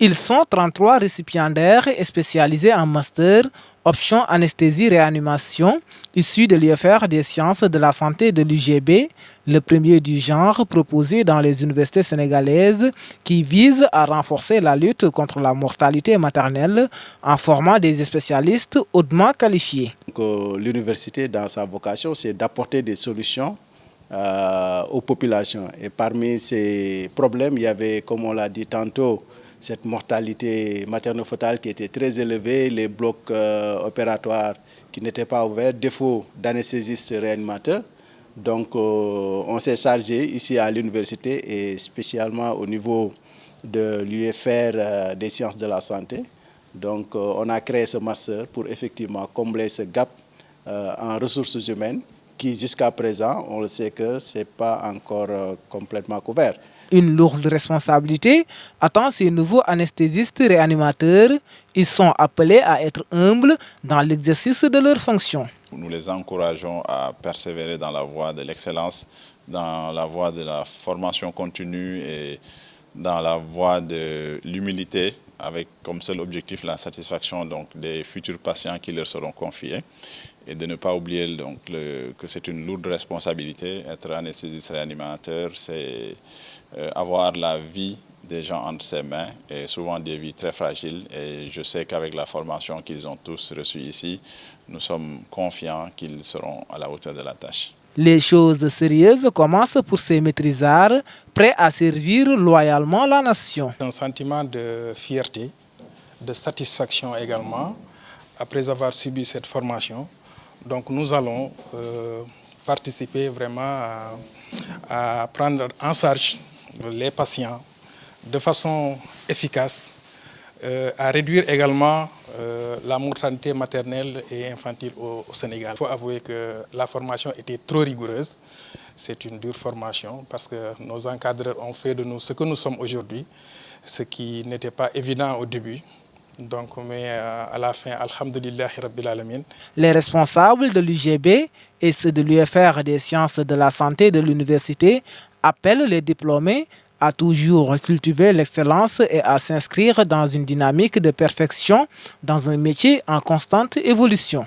Ils sont 33 récipiendaires et spécialisés en master, option anesthésie-réanimation, issus de l'UFR des sciences de la santé de l'UGB, le premier du genre proposé dans les universités sénégalaises qui vise à renforcer la lutte contre la mortalité maternelle en formant des spécialistes hautement qualifiés. L'université, dans sa vocation, c'est d'apporter des solutions aux populations. Et parmi ces problèmes, il y avait, comme on l'a dit tantôt, cette mortalité materno-fœtale qui était très élevée, les blocs opératoires qui n'étaient pas ouverts, défaut d'anesthésistes réanimateurs. Donc on s'est chargé ici à l'université et spécialement au niveau de l'UFR des sciences de la santé. Donc on a créé ce master pour effectivement combler ce gap en ressources humaines qui jusqu'à présent, on le sait que ce n'est pas encore complètement couvert. Une lourde responsabilité attend ces nouveaux anesthésistes réanimateurs. Ils sont appelés à être humbles dans l'exercice de leurs fonctions. Nous les encourageons à persévérer dans la voie de l'excellence, dans la voie de la formation continue et dans la voie de l'humilité, avec comme seul objectif la satisfaction des futurs patients qui leur seront confiés. Et de ne pas oublier que c'est une lourde responsabilité. Être anesthésiste réanimateur, c'est avoir la vie des gens entre ses mains et souvent des vies très fragiles. Et je sais qu'avec la formation qu'ils ont tous reçue ici, nous sommes confiants qu'ils seront à la hauteur de la tâche. Les choses sérieuses commencent pour ces maîtrisards, prêts à servir loyalement la nation. Un sentiment de fierté, de satisfaction également, après avoir subi cette formation. Donc nous allons participer vraiment à prendre en charge les patients de façon efficace, à réduire également la mortalité maternelle et infantile au Sénégal. Il faut avouer que la formation était trop rigoureuse. C'est une dure formation parce que nos encadreurs ont fait de nous ce que nous sommes aujourd'hui, ce qui n'était pas évident au début. Donc, mais à la fin, alhamdulillahi rabbil alamin. Les responsables de l'UGB et ceux de l'UFR des sciences de la santé de l'université appellent les diplômés à toujours cultiver l'excellence et à s'inscrire dans une dynamique de perfection dans un métier en constante évolution.